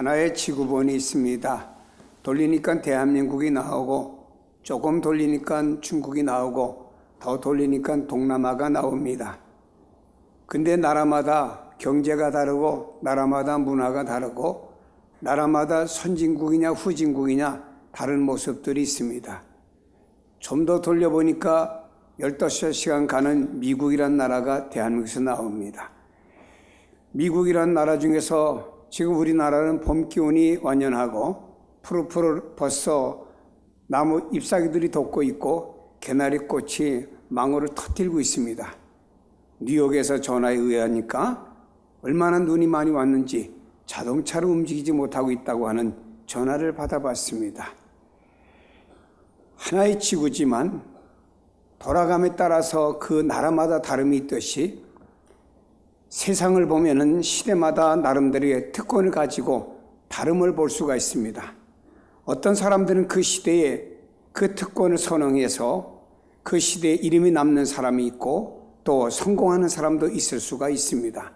하나의 지구본이 있습니다. 돌리니까 대한민국이 나오고 조금 돌리니까 중국이 나오고 더 돌리니까 동남아가 나옵니다. 근데 나라마다 경제가 다르고 나라마다 문화가 다르고 나라마다 선진국이냐 후진국이냐 다른 모습들이 있습니다. 좀 더 돌려보니까 15시간 가는 미국이란 나라가 대한민국에서 나옵니다. 미국이란 나라 중에서 지금 우리나라는 봄 기운이 완연하고 푸르푸르 벌써 나무 잎사귀들이 돋고 있고 개나리 꽃이 망울을 터뜨리고 있습니다. 뉴욕에서 전화에 의하니까 얼마나 눈이 많이 왔는지 자동차로 움직이지 못하고 있다고 하는 전화를 받아봤습니다. 하나의 지구지만 돌아감에 따라서 그 나라마다 다름이 있듯이 세상을 보면은 시대마다 나름대로의 특권을 가지고 다름을 볼 수가 있습니다. 어떤 사람들은 그 시대에 그 특권을 선행해서 그 시대에 이름이 남는 사람이 있고 또 성공하는 사람도 있을 수가 있습니다.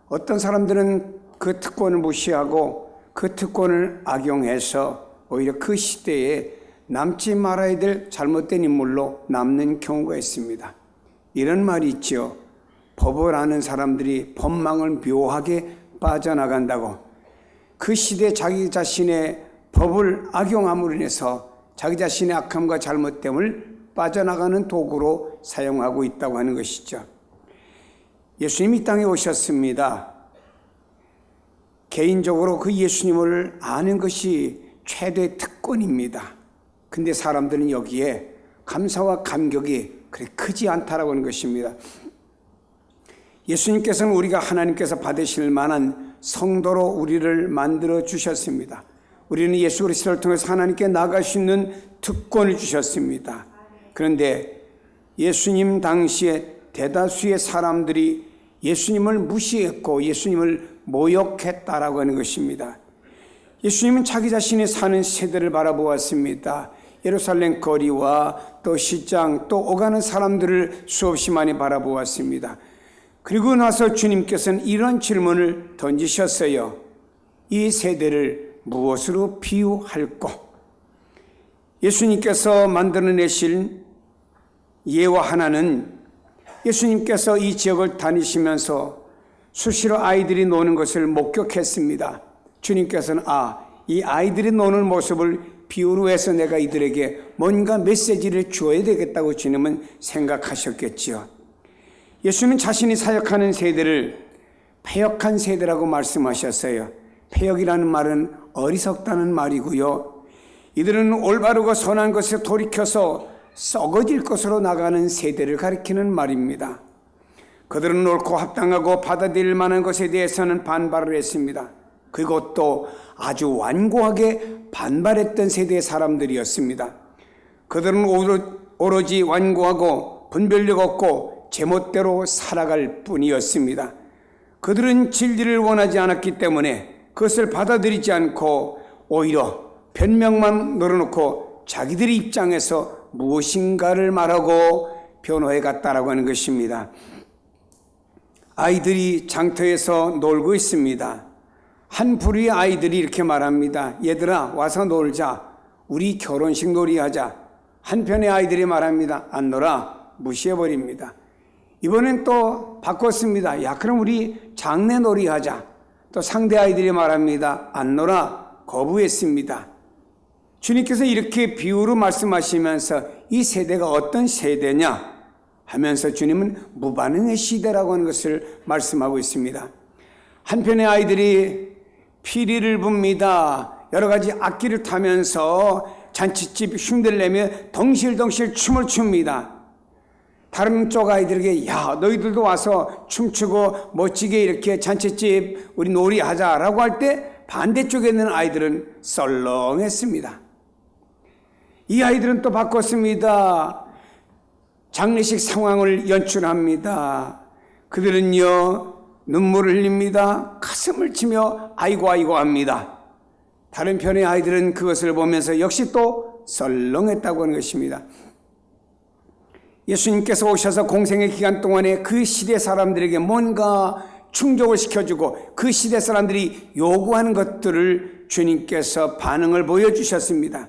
어떤 사람들은 그 특권을 무시하고 그 특권을 악용해서 오히려 그 시대에 남지 말아야 될 잘못된 인물로 남는 경우가 있습니다. 이런 말이 있죠. 법을 아는 사람들이 법망을 묘하게 빠져나간다고. 그 시대에 자기 자신의 법을 악용함으로 인해서 자기 자신의 악함과 잘못됨을 빠져나가는 도구로 사용하고 있다고 하는 것이죠. 예수님이 이 땅에 오셨습니다. 개인적으로 그 예수님을 아는 것이 최대의 특권입니다. 근데 사람들은 여기에 감사와 감격이 그렇게 크지 않다라고 하는 것입니다. 예수님께서는 우리가 하나님께서 받으실 만한 성도로 우리를 만들어 주셨습니다. 우리는 예수 그리스도를 통해서 하나님께 나아갈 수 있는 특권을 주셨습니다. 그런데 예수님 당시에 대다수의 사람들이 예수님을 무시했고 예수님을 모욕했다라고 하는 것입니다. 예수님은 자기 자신이 사는 세대를 바라보았습니다. 예루살렘 거리와 또 시장 또 오가는 사람들을 수없이 많이 바라보았습니다. 그리고 나서 주님께서는 이런 질문을 던지셨어요. 이 세대를 무엇으로 비유할꼬? 예수님께서 만들어내신 예와 하나는 예수님께서 이 지역을 다니시면서 수시로 아이들이 노는 것을 목격했습니다. 주님께서는 이 아이들이 노는 모습을 비유로 해서 내가 이들에게 뭔가 메시지를 줘야 되겠다고 주님은 생각하셨겠지요. 예수님은 자신이 사역하는 세대를 패역한 세대라고 말씀하셨어요. 패역이라는 말은 어리석다는 말이고요. 이들은 올바르고 선한 것에 돌이켜서 썩어질 것으로 나가는 세대를 가리키는 말입니다. 그들은 옳고 합당하고 받아들일 만한 것에 대해서는 반발을 했습니다. 그것도 아주 완고하게 반발했던 세대의 사람들이었습니다. 그들은 오로지 완고하고 분별력 없고 제멋대로 살아갈 뿐이었습니다. 그들은 진리를 원하지 않았기 때문에 그것을 받아들이지 않고 오히려 변명만 늘어놓고 자기들의 입장에서 무엇인가를 말하고 변호해 갔다라고 하는 것입니다. 아이들이 장터에서 놀고 있습니다. 한 부류의 아이들이 이렇게 말합니다. 얘들아 와서 놀자. 우리 결혼식 놀이하자. 한편의 아이들이 말합니다. 안 놀아. 무시해버립니다. 이번엔 또 바꿨습니다. 야 그럼 우리 장례 놀이하자. 또 상대 아이들이 말합니다. 안 놀아. 거부했습니다. 주님께서 이렇게 비유로 말씀하시면서 이 세대가 어떤 세대냐 하면서 주님은 무반응의 시대라고 하는 것을 말씀하고 있습니다. 한편의 아이들이 피리를 붑니다. 여러 가지 악기를 타면서 잔치집 흉내를 내며 덩실덩실 춤을 춥니다. 다른 쪽 아이들에게 야 너희들도 와서 춤추고 멋지게 이렇게 잔치집 우리 놀이하자라고 할 때 반대쪽에 있는 아이들은 썰렁했습니다. 이 아이들은 또 바꿨습니다. 장례식 상황을 연출합니다. 그들은요 눈물을 흘립니다. 가슴을 치며 아이고 아이고 합니다. 다른 편의 아이들은 그것을 보면서 역시 또 썰렁했다고 하는 것입니다. 예수님께서 오셔서 공생의 기간 동안에 그 시대 사람들에게 뭔가 충족을 시켜주고 그 시대 사람들이 요구하는 것들을 주님께서 반응을 보여주셨습니다.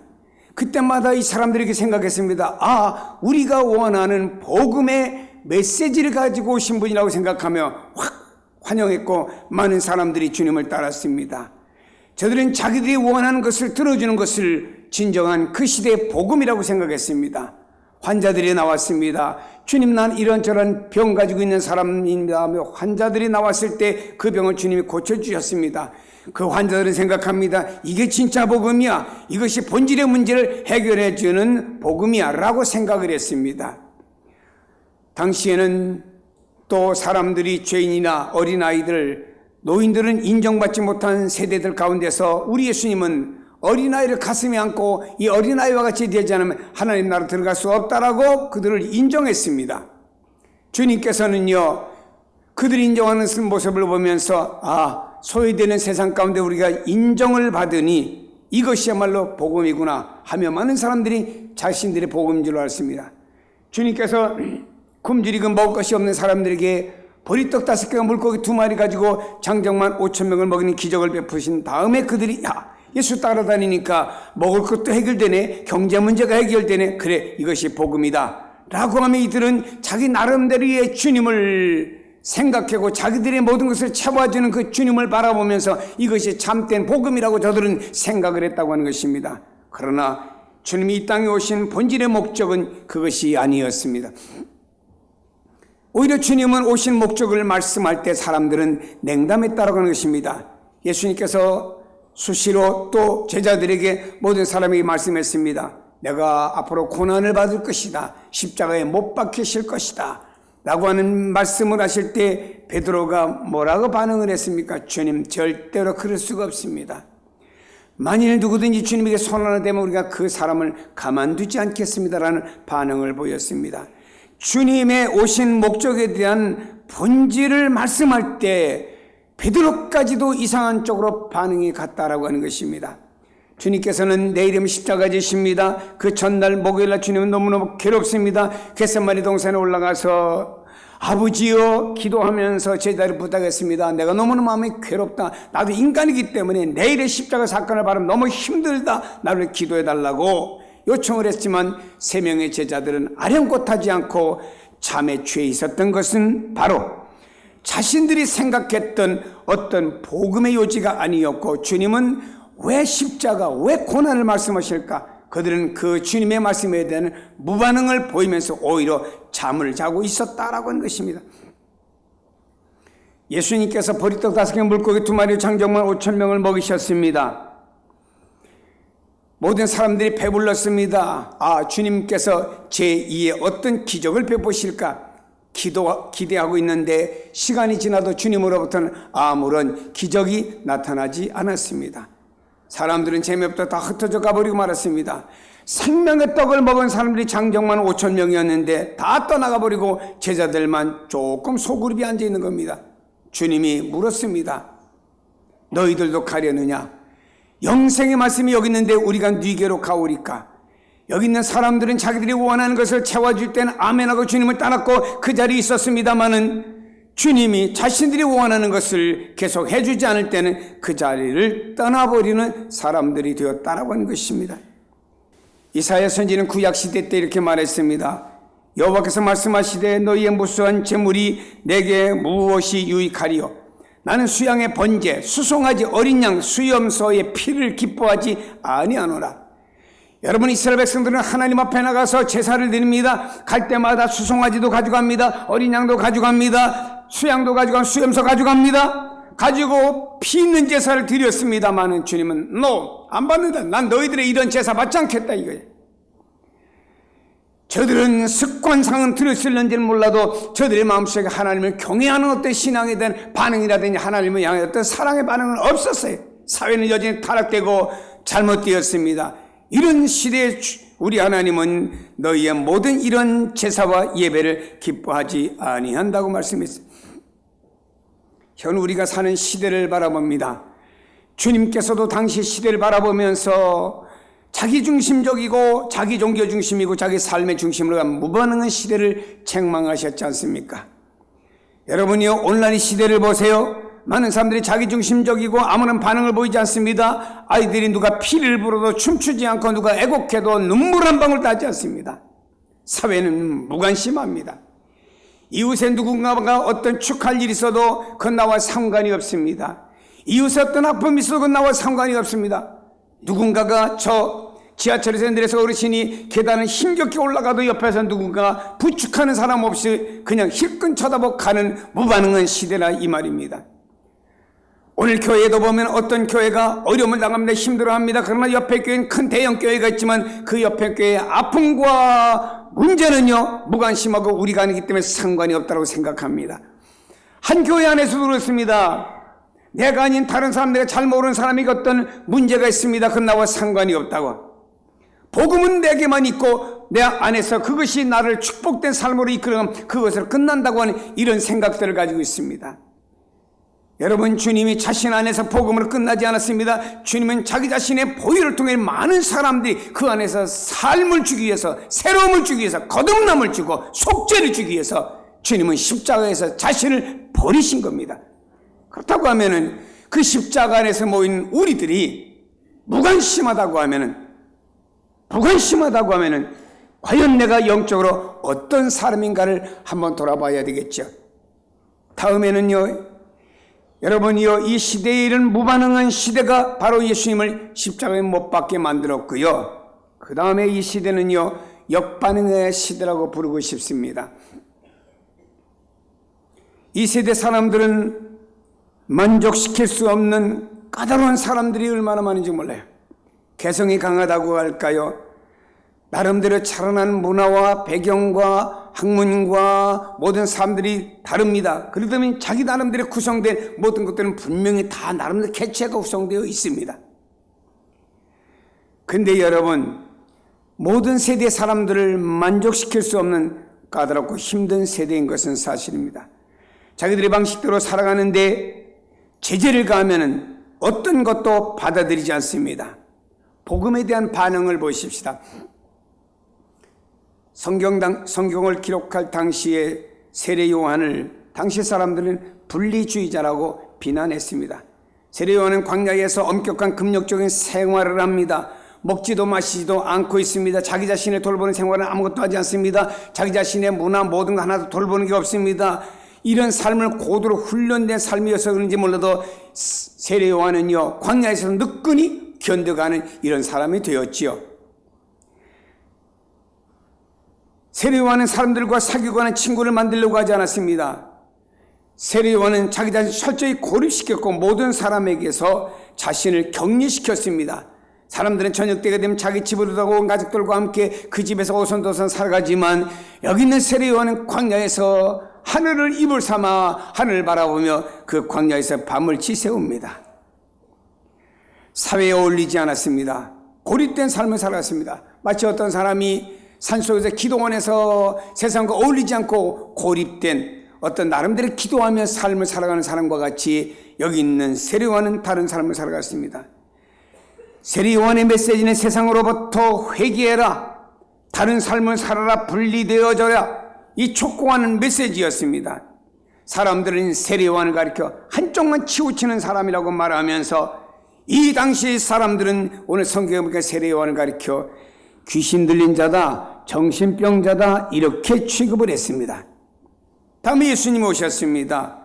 그때마다 이 사람들에게 생각했습니다. 아, 우리가 원하는 복음의 메시지를 가지고 오신 분이라고 생각하며 확 환영했고 많은 사람들이 주님을 따랐습니다. 저들은 자기들이 원하는 것을 들어주는 것을 진정한 그 시대의 복음이라고 생각했습니다. 환자들이 나왔습니다. 주님, 난 이런저런 병 가지고 있는 사람입니다 하며 환자들이 나왔을 때 그 병을 주님이 고쳐주셨습니다. 그 환자들은 생각합니다. 이게 진짜 복음이야. 이것이 본질의 문제를 해결해 주는 복음이야 라고 생각을 했습니다. 당시에는 또 사람들이 죄인이나 어린아이들, 노인들은 인정받지 못한 세대들 가운데서 우리 예수님은 어린아이를 가슴에 안고 이 어린아이와 같이 되지 않으면 하나님 나라 들어갈 수 없다라고 그들을 인정했습니다. 주님께서는요, 그들이 인정하는 모습을 보면서 소외되는 세상 가운데 우리가 인정을 받으니 이것이야말로 복음이구나 하며 많은 사람들이 자신들의 복음인 줄 알았습니다. 주님께서 굶주리고 먹을 것이 없는 사람들에게 보리떡 5개와 물고기 2마리 가지고 장정만 5,000명을 먹이는 기적을 베푸신 다음에 그들이 예수 따라다니니까 먹을 것도 해결되네, 경제 문제가 해결되네, 그래 이것이 복음이다 라고 하며 이들은 자기 나름대로의 주님을 생각하고 자기들의 모든 것을 채워주는 그 주님을 바라보면서 이것이 참된 복음이라고 저들은 생각을 했다고 하는 것입니다. 그러나 주님이 이 땅에 오신 본질의 목적은 그것이 아니었습니다. 오히려 주님은 오신 목적을 말씀할 때 사람들은 냉담했다고 하는 것입니다. 예수님께서 수시로 또 제자들에게 모든 사람에게 말씀했습니다. 내가 앞으로 고난을 받을 것이다. 십자가에 못 박히실 것이다. 라고 하는 말씀을 하실 때 베드로가 뭐라고 반응을 했습니까? 주님, 절대로 그럴 수가 없습니다. 만일 누구든지 주님에게 손 하나 대면 우리가 그 사람을 가만두지 않겠습니다라는 반응을 보였습니다. 주님의 오신 목적에 대한 본질을 말씀할 때 베드로까지도 이상한 쪽으로 반응이 갔다라고 하는 것입니다. 주님께서는 내일이면 십자가 지십니다. 그 전날 목요일날 주님은 너무너무 괴롭습니다. 겟세마니 동산에 올라가서 아버지여 기도하면서 제자를 부탁했습니다. 내가 너무너무 마음이 괴롭다. 나도 인간이기 때문에 내일의 십자가 사건을 바라면 너무 힘들다. 나를 기도해달라고 요청을 했지만 3명의 제자들은 아령곳하지 않고 잠에 취해 있었던 것은 바로 자신들이 생각했던 어떤 복음의 요지가 아니었고 주님은 왜 십자가, 왜 고난을 말씀하실까? 그들은 그 주님의 말씀에 대한 무반응을 보이면서 오히려 잠을 자고 있었다라고 하는 것입니다. 예수님께서 보리떡 5개 물고기 2마리 장정만 5,000명을 먹이셨습니다. 모든 사람들이 배불렀습니다. 주님께서 제2의 어떤 기적을 베푸실까 기대하고 있는데 시간이 지나도 주님으로부터는 아무런 기적이 나타나지 않았습니다. 사람들은 재미없다 다 흩어져 가버리고 말았습니다. 생명의 떡을 먹은 사람들이 장정만 5,000명이었는데 다 떠나가버리고 제자들만 조금 소그룹이 앉아있는 겁니다. 주님이 물었습니다. 너희들도 가려느냐? 영생의 말씀이 여기 있는데 우리가 네게로 가오리까? 여기 있는 사람들은 자기들이 원하는 것을 채워줄 때는 아멘하고 주님을 따랐고 그 자리에 있었습니다마는 주님이 자신들이 원하는 것을 계속 해주지 않을 때는 그 자리를 떠나버리는 사람들이 되었다라고 하는 것입니다. 이사야 선지는 구약시대 때 이렇게 말했습니다. 여호와께서 말씀하시되 너희의 무수한 재물이 내게 무엇이 유익하리요? 나는 수양의 번제, 수송아지 어린 양 수염소의 피를 기뻐하지 아니하노라. 여러분, 이스라엘 백성들은 하나님 앞에 나가서 제사를 드립니다. 갈 때마다 수송아지도 가져갑니다. 어린 양도 가져갑니다. 수양도 가져가고 수염소 가져갑니다. 가지고 피 있는 제사를 드렸습니다마는 주님은 안 받는다. 난 너희들의 이런 제사 받지 않겠다 이거예요. 저들은 습관상은 들었을는지는 몰라도 저들의 마음속에 하나님을 경외하는 어떤 신앙에 대한 반응이라든지 하나님을 향해 어떤 사랑의 반응은 없었어요. 사회는 여전히 타락되고 잘못되었습니다. 이런 시대에 우리 하나님은 너희의 모든 이런 제사와 예배를 기뻐하지 아니한다고 말씀했어요. 현 우리가 사는 시대를 바라봅니다. 주님께서도 당시 시대를 바라보면서 자기중심적이고 자기 종교 중심이고 자기 삶의 중심으로 간 무반응한 시대를 책망하셨지 않습니까? 여러분이요, 온라인 시대를 보세요. 많은 사람들이 자기중심적이고 아무런 반응을 보이지 않습니다. 아이들이 누가 피를 불어도 춤추지 않고 누가 애곡해도 눈물 한 방울 나지 않습니다. 사회는 무관심합니다. 이웃에 누군가가 어떤 축할 일이 있어도 그건 나와 상관이 없습니다. 이웃에 어떤 아픔이 있어도 그건 나와 상관이 없습니다. 누군가가 저 지하철에서 내려서 어르신이 계단을 힘겹게 올라가도 옆에서 누군가 부축하는 사람 없이 그냥 힐끔 쳐다보고 가는 무반응한 시대라 이 말입니다. 오늘 교회에도 보면 어떤 교회가 어려움을 당합니다. 힘들어합니다. 그러나 옆에 교회는 큰 대형 교회가 있지만 그 옆에 교회의 아픔과 문제는요, 무관심하고 우리가 아니기 때문에 상관이 없다고 생각합니다. 한 교회 안에서도 그렇습니다. 내가 아닌 다른 사람, 내가 잘 모르는 사람이 어떤 문제가 있습니다. 그건 나와 상관이 없다고. 복음은 내게만 있고 내 안에서 그것이 나를 축복된 삶으로 이끌어가면 그것으로 끝난다고 하는 이런 생각들을 가지고 있습니다. 여러분, 주님이 자신 안에서 복음으로 끝나지 않았습니다. 주님은 자기 자신의 보혈을 통해 많은 사람들이 그 안에서 삶을 주기 위해서, 새로움을 주기 위해서, 거듭남을 주고 속죄를 주기 위해서 주님은 십자가에서 자신을 버리신 겁니다. 그렇다고 하면은 그 십자가 안에서 모인 우리들이 무관심하다고 하면은 과연 내가 영적으로 어떤 사람인가를 한번 돌아봐야 되겠죠. 다음에는요, 여러분이요, 이 시대에 이런 무반응한 시대가 바로 예수님을 십자가에 못 박게 만들었고요. 그 다음에 이 시대는요, 역반응의 시대라고 부르고 싶습니다. 이 세대 사람들은 만족시킬 수 없는 까다로운 사람들이 얼마나 많은지 몰라요. 개성이 강하다고 할까요? 나름대로 차분한 문화와 배경과 학문과 모든 사람들이 다릅니다. 그러다 자기 나름대로 구성된 모든 것들은 분명히 다 나름대로 개체가 구성되어 있습니다. 근데 여러분, 모든 세대 사람들을 만족시킬 수 없는 까다롭고 힘든 세대인 것은 사실입니다. 자기들의 방식대로 살아가는데 제재를 가하면 어떤 것도 받아들이지 않습니다. 복음에 대한 반응을 보십시다. 성경을 기록할 당시에 세례 요한을 당시 사람들은 분리주의자라고 비난했습니다. 세례 요한은 광야에서 엄격한 금욕적인 생활을 합니다. 먹지도 마시지도 않고 있습니다. 자기 자신의 돌보는 생활은 아무것도 하지 않습니다. 자기 자신의 문화 모든 거 하나도 돌보는 게 없습니다. 이런 삶을 고도로 훈련된 삶이어서 그런지 몰라도 세례 요한은요, 광야에서 느끈히 견뎌가는 이런 사람이 되었지요. 세례 요한은 사람들과 사귀고 하는 친구를 만들려고 하지 않았습니다. 세례 요한은 자기 자신을 철저히 고립시켰고 모든 사람에게서 자신을 격리시켰습니다. 사람들은 저녁 때가 되면 자기 집으로 가고 온 가족들과 함께 그 집에서 오손도손 살아가지만 여기 있는 세례 요한은 광야에서 하늘을 이불 삼아 하늘을 바라보며 그 광야에서 밤을 지새웁니다. 사회에 어울리지 않았습니다. 고립된 삶을 살았습니다. 마치 어떤 사람이 산속에서 기도원에서 세상과 어울리지 않고 고립된 어떤 나름대로 기도하며 삶을 살아가는 사람과 같이 여기 있는 세례 요한은 다른 삶을 살아갔습니다. 세례 요한의 메시지는 세상으로부터 회개해라, 다른 삶을 살아라, 분리되어져라, 이 촉구하는 메시지였습니다. 사람들은 세례 요한을 가리켜 한쪽만 치우치는 사람이라고 말하면서 이 당시 사람들은 오늘 성경에 보니까 세례 요한을 가리켜 귀신 들린 자다, 정신병자다 이렇게 취급을 했습니다. 다음에 예수님이 오셨습니다.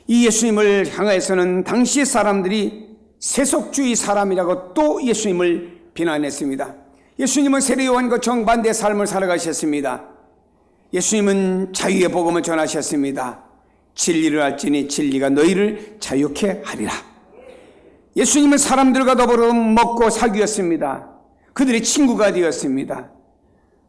이 예수님을 향해서는 당시 사람들이 세속주의 사람이라고 또 예수님을 비난했습니다. 예수님은 세례 요한과 정반대의 삶을 살아가셨습니다. 예수님은 자유의 복음을 전하셨습니다. 진리를 알지니 진리가 너희를 자유케 하리라. 예수님은 사람들과 더불어 먹고 사귀었습니다. 그들의 친구가 되었습니다.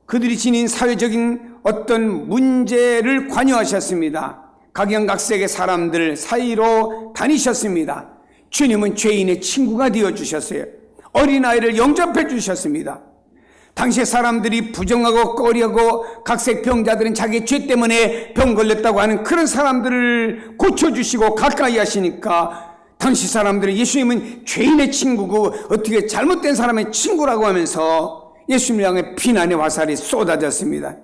그들이 지닌 사회적인 어떤 문제를 관여하셨습니다. 각양각색의 사람들 사이로 다니셨습니다. 주님은 죄인의 친구가 되어주셨어요. 어린아이를 영접해 주셨습니다. 당시 사람들이 부정하고 꺼리하고 각색 병자들은 자기 죄 때문에 병 걸렸다고 하는 그런 사람들을 고쳐주시고 가까이 하시니까 당시 사람들은 예수님은 죄인의 친구고 어떻게 잘못된 사람의 친구라고 하면서 예수님을 향해 비난의 화살이 쏟아졌습니다.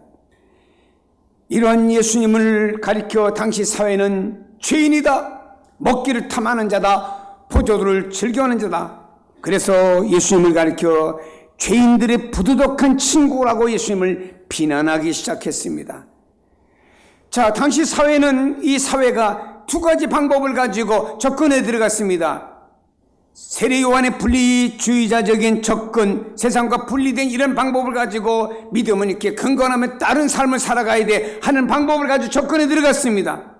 이러한 예수님을 가리켜 당시 사회는 죄인이다, 먹기를 탐하는 자다, 포도주를 즐겨하는 자다. 그래서 예수님을 가리켜 죄인들의 부도덕한 친구라고 예수님을 비난하기 시작했습니다. 자, 당시 사회는 이 사회가 두 가지 방법을 가지고 접근에 들어갔습니다. 세례 요한의 분리주의자적인 접근, 세상과 분리된 이런 방법을 가지고 믿음은 이렇게 근거하면 다른 삶을 살아가야 돼 하는 방법을 가지고 접근에 들어갔습니다.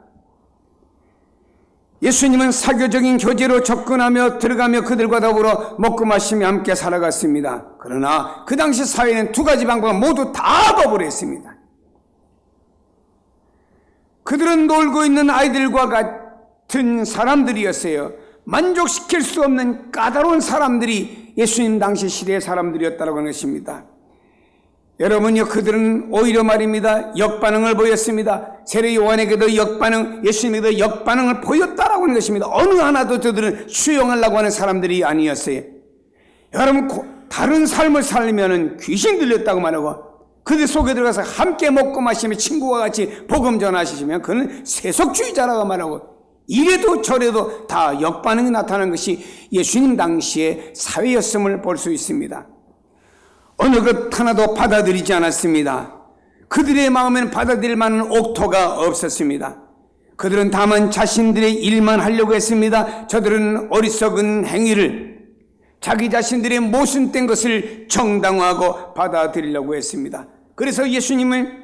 예수님은 사교적인 교제로 접근하며 들어가며 그들과 더불어 먹고 마시며 함께 살아갔습니다. 그러나 그 당시 사회는 두 가지 방법을 모두 다 거부했습니다. 그들은 놀고 있는 아이들과 같은 사람들이었어요. 만족시킬 수 없는 까다로운 사람들이 예수님 당시 시대의 사람들이었다고 하는 것입니다. 여러분요, 그들은 오히려 말입니다, 역반응을 보였습니다. 세례 요한에게도 예수님에게도 역반응을 보였다라고 하는 것입니다. 어느 하나도 저들은 수용하려고 하는 사람들이 아니었어요. 여러분, 다른 삶을 살면은 귀신 들렸다고 말하고 그들 속에 들어가서 함께 먹고 마시며 친구와 같이 복음 전하시면 그는 세속주의자라고 말하고, 이래도 저래도 다 역반응이 나타나는 것이 예수님 당시의 사회였음을 볼 수 있습니다. 어느 것 하나도 받아들이지 않았습니다. 그들의 마음에는 받아들일 만한 옥토가 없었습니다. 그들은 다만 자신들의 일만 하려고 했습니다. 저들은 어리석은 행위를, 자기 자신들의 모순된 것을 정당화하고 받아들이려고 했습니다. 그래서 예수님은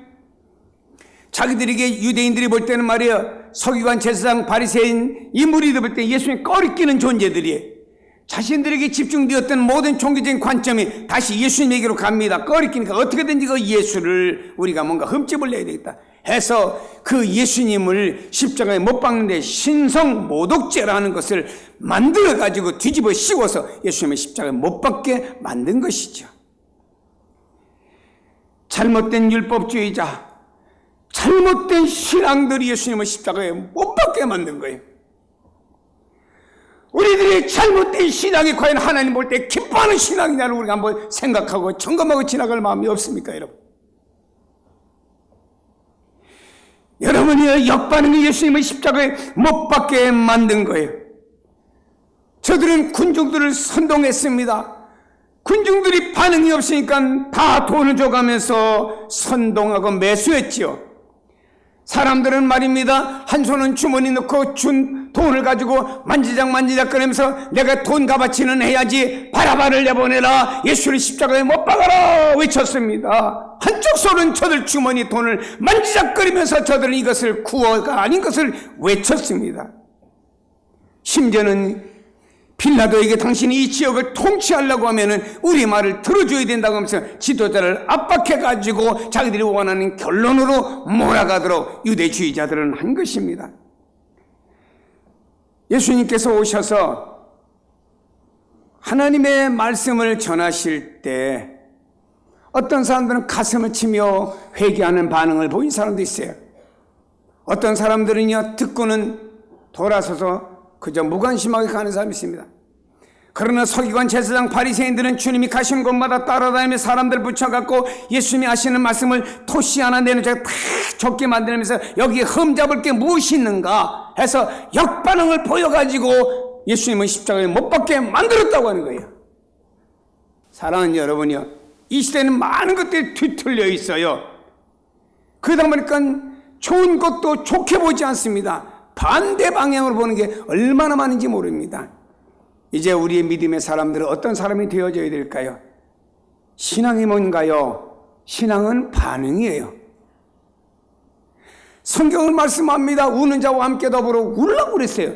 자기들에게, 유대인들이 볼 때는 말이에요, 서기관, 제사장, 바리새인 이 무리들 볼 때 예수님 꺼리끼는 존재들이에요. 자신들에게 집중되었던 모든 종교적인 관점이 다시 예수님에게로 갑니다. 꺼리끼니까 어떻게든지 그 예수를 우리가 뭔가 흠집을 내야 되겠다 해서 그 예수님을 십자가에 못 박는데 신성모독죄라는 것을 만들어가지고 뒤집어 씌워서 예수님을 십자가에 못 박게 만든 것이죠. 잘못된 율법주의자, 잘못된 신앙들이 예수님을 십자가에 못 박게 만든 거예요. 우리들의 잘못된 신앙이 과연 하나님 볼 때 기뻐하는 신앙이냐를 우리가 한번 생각하고 점검하고 지나갈 마음이 없습니까, 여러분? 여러분이 역반응이 예수님을 십자가에 못 박게 만든 거예요. 저들은 군중들을 선동했습니다. 군중들이 반응이 없으니까 다 돈을 줘가면서 선동하고 매수했지요. 사람들은 말입니다, 한 손은 주머니 넣고 준 돈을 가지고 만지작 거리면서 내가 돈 값어치는 해야지, 바라바를 내보내라, 예수를 십자가에 못 박아라 외쳤습니다. 한쪽 손은 저들 주머니 돈을 만지작거리면서 저들은 이것을 구호가 아닌 것을 외쳤습니다. 심지어는 빌라도에게 당신이 이 지역을 통치하려고 하면은 우리 말을 들어줘야 된다고 하면서 지도자를 압박해가지고 자기들이 원하는 결론으로 몰아가도록 유대주의자들은 한 것입니다. 예수님께서 오셔서 하나님의 말씀을 전하실 때 어떤 사람들은 가슴을 치며 회개하는 반응을 보인 사람도 있어요. 어떤 사람들은요, 듣고는 돌아서서 그저 무관심하게 가는 사람이 있습니다. 그러나 서기관, 제사장, 바리새인들은 주님이 가시는 곳마다 따라다니며 사람들 붙여갖고 예수님이 하시는 말씀을 토시 하나 내놓자 다 적게 만들면서 여기에 흠잡을 게 무엇이 있는가 해서 역반응을 보여가지고 예수님은 십자가에 못 박게 만들었다고 하는 거예요. 사랑하는 여러분이요, 이 시대는 많은 것들이 뒤틀려 있어요. 그러다 보니까 좋은 것도 좋게 보지 않습니다. 반대 방향으로 보는 게 얼마나 많은지 모릅니다. 이제 우리의 믿음의 사람들은 어떤 사람이 되어져야 될까요? 신앙이 뭔가요? 신앙은 반응이에요. 성경은 말씀합니다. 우는 자와 함께 더불어 울라고 그랬어요.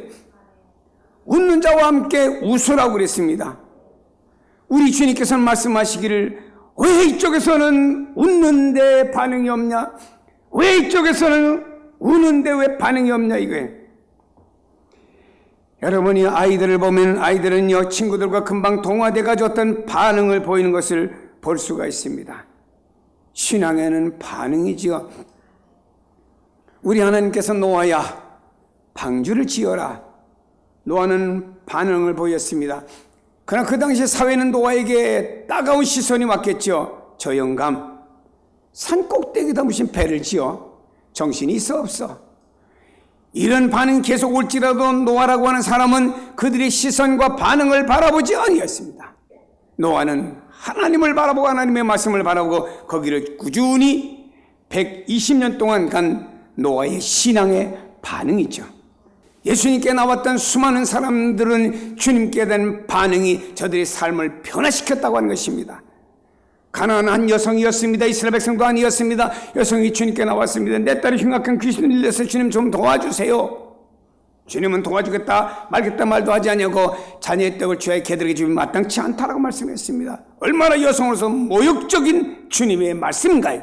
웃는 자와 함께 웃으라고 그랬습니다. 우리 주님께서는 말씀하시기를, 왜 이쪽에서는 웃는데 반응이 없냐? 왜 이쪽에서는 우는데 왜 반응이 없냐, 이거예요. 여러분이 아이들을 보면 아이들은요, 친구들과 금방 동화돼가지고 어떤 반응을 보이는 것을 볼 수가 있습니다. 신앙에는 반응이지요. 우리 하나님께서 노아야 방주를 지어라. 노아는 반응을 보였습니다. 그러나 그 당시 사회는 노아에게 따가운 시선이 왔겠죠. 저 영감, 산 꼭대기에다 무슨 배를 지어? 정신이 있어 없어? 이런 반응이 계속 올지라도 노아라고 하는 사람은 그들의 시선과 반응을 바라보지 아니했습니다. 노아는 하나님을 바라보고 하나님의 말씀을 바라보고 거기를 꾸준히 120년 동안 간 노아의 신앙의 반응이죠. 예수님께 나왔던 수많은 사람들은 주님께 대한 반응이 저들의 삶을 변화시켰다고 하는 것입니다. 가난한 여성이었습니다. 이스라엘 백성도 아니었습니다. 여성이 주님께 나왔습니다. 내 딸이 흉악한 귀신을 일려서 주님 좀 도와주세요. 주님은 도와주겠다 말겠다 말도 하지 아니하고 자녀의 떡을 주야의 개들에게 주면 마땅치 않다라고 말씀했습니다. 얼마나 여성으로서 모욕적인 주님의 말씀인가요?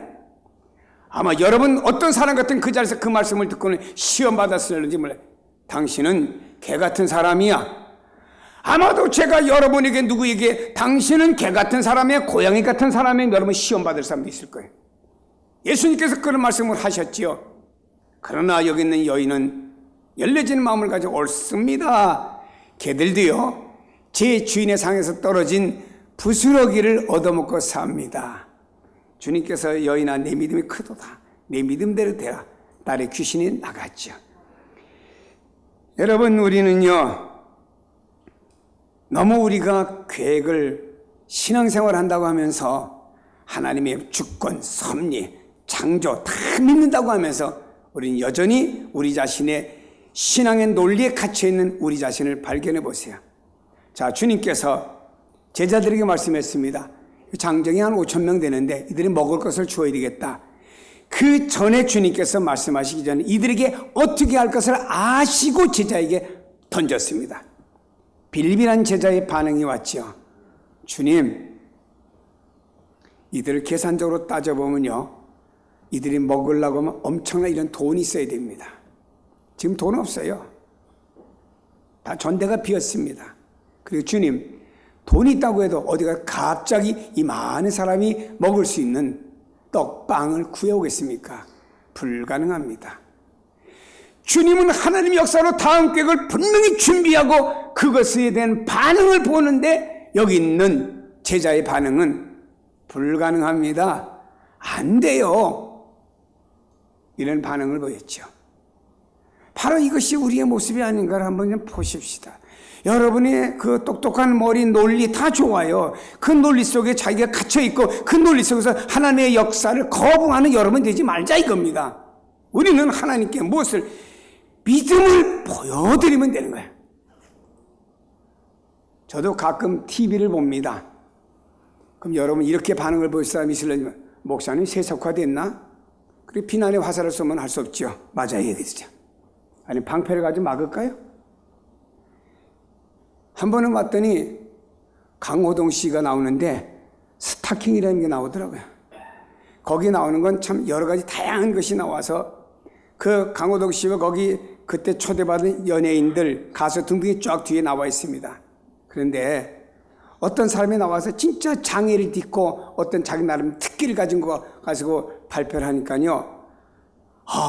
아마 여러분 어떤 사람 같은 그 자리에서 그 말씀을 듣고는 시험받았을지 몰라요. 당신은 개 같은 사람이야. 아마도 제가 여러분에게 누구에게 당신은 개 같은 사람이야, 고양이 같은 사람이야, 여러분 시험받을 사람도 있을 거예요. 예수님께서 그런 말씀을 하셨지요. 그러나 여기 있는 여인은 열려진 마음을 가지고 옳습니다. 개들도요 제 주인의 상에서 떨어진 부스러기를 얻어먹고 삽니다. 주님께서 여인아 내 믿음이 크도다. 내 믿음대로 되라. 딸의 귀신이 나갔죠. 여러분 우리는요 너무 우리가 계획을 신앙생활 한다고 하면서 하나님의 주권, 섭리, 창조 다 믿는다고 하면서 우리는 여전히 우리 자신의 신앙의 논리에 갇혀있는 우리 자신을 발견해 보세요. 자, 주님께서 제자들에게 말씀했습니다. 장정이 한 5,000명 되는데 이들이 먹을 것을 주어야 되겠다. 그 전에 주님께서 말씀하시기 전에 이들에게 어떻게 할 것을 아시고 제자에게 던졌습니다. 빌빌한 제자의 반응이 왔죠. 주님, 이들을 계산적으로 따져보면요 이들이 먹으려고 하면 엄청난 이런 돈이 있어야 됩니다. 지금 돈 없어요. 다 전대가 비었습니다. 그리고 주님, 돈이 있다고 해도 어디가 갑자기 이 많은 사람이 먹을 수 있는 떡빵을 구해오겠습니까? 불가능합니다. 주님은 하나님의 역사로 다음 계획을 분명히 준비하고 그것에 대한 반응을 보는데 여기 있는 제자의 반응은 불가능합니다. 안 돼요. 이런 반응을 보였죠. 바로 이것이 우리의 모습이 아닌가를 한번 좀 보십시다. 여러분의 그 똑똑한 머리, 논리 다 좋아요. 그 논리 속에 자기가 갇혀있고 그 논리 속에서 하나님의 역사를 거부하는 여러분 되지 말자 이겁니다. 우리는 하나님께 무엇을 믿음을 보여드리면 되는 거예요. 저도 가끔 TV를 봅니다. 그럼 여러분 이렇게 반응을 보일 사람이 있으려면 목사님 세속화됐나? 그리고 비난의 화살을 쏘면 할 수 없죠. 맞아요 얘기죠. 아니 방패를 가지고 막을까요? 한 번은 봤더니 강호동 씨가 나오는데 스타킹이라는 게 나오더라고요. 거기 나오는 건 참 여러 가지 다양한 것이 나와서 그 강호동 씨가 거기 그때 초대받은 연예인들 가수 등등이 쫙 뒤에 나와 있습니다. 그런데 어떤 사람이 나와서 진짜 장애를 딛고 어떤 자기 나름 특기를 가진 거 가지고 발표를 하니까요.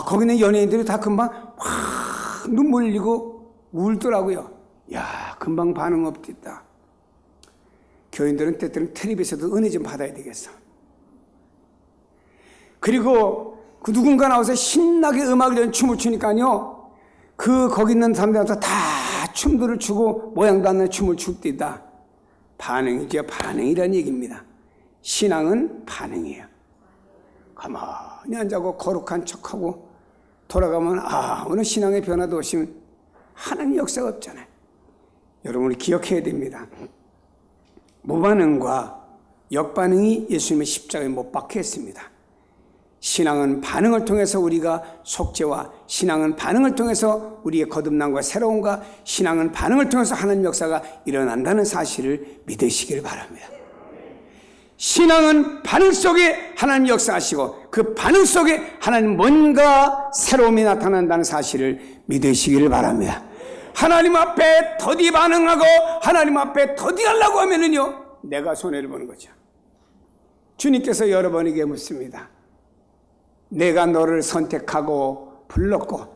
거기 있는 연예인들이 다 금방 확 눈물 흘리고 울더라고요. 야, 금방 반응 없겠다. 교인들은 때때로 텔레비에서도 은혜 좀 받아야 되겠어. 그리고 그 누군가 나와서 신나게 음악을 연 춤을 추니까요. 거기 있는 사람들한테 다 춤들을 추고 모양도 안 나는 춤을 춥디다. 반응이죠. 반응이라는 얘기입니다. 신앙은 반응이에요. 가만히 앉아고 거룩한 척하고 돌아가면 오늘 신앙의 변화도 없으면 하나님 역사가 없잖아요. 여러분이 기억해야 됩니다. 무반응과 역반응이 예수님의 십자가에 못 박혀 있습니다. 신앙은 반응을 통해서 우리가 속죄와 신앙은 반응을 통해서 우리의 거듭남과 새로움과 신앙은 반응을 통해서 하나님 역사가 일어난다는 사실을 믿으시길 바랍니다. 신앙은 반응 속에 하나님 역사하시고 그 반응 속에 하나님 뭔가 새로움이 나타난다는 사실을 믿으시기를 바랍니다. 하나님 앞에 더디 반응하고 하나님 앞에 더디 하려고 하면은요 내가 손해를 보는 거죠. 주님께서 여러분에게 묻습니다. 내가 너를 선택하고 불렀고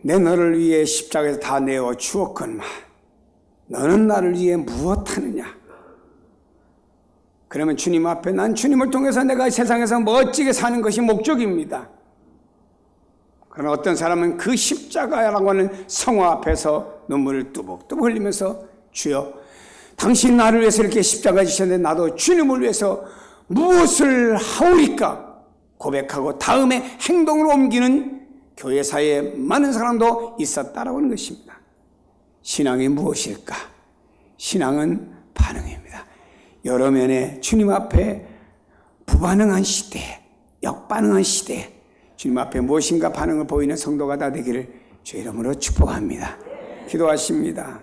내 너를 위해 십자가에서 다 내어 주었건만 너는 나를 위해 무엇하느냐? 그러면 주님 앞에 난 주님을 통해서 내가 세상에서 멋지게 사는 것이 목적입니다. 그러나 어떤 사람은 그 십자가라고 하는 성화 앞에서 눈물을 뚜벅뚜벅 흘리면서 주여, 당신 나를 위해서 이렇게 십자가 지셨는데 나도 주님을 위해서 무엇을 하오리까 고백하고 다음에 행동으로 옮기는 교회사에 많은 사람도 있었다라고 하는 것입니다. 신앙이 무엇일까? 신앙은 반응입니다. 여러 면에 주님 앞에 부반응한 시대, 역반응한 시대, 주님 앞에 무엇인가 반응을 보이는 성도가 다 되기를 주 이름으로 축복합니다. 기도하십니다.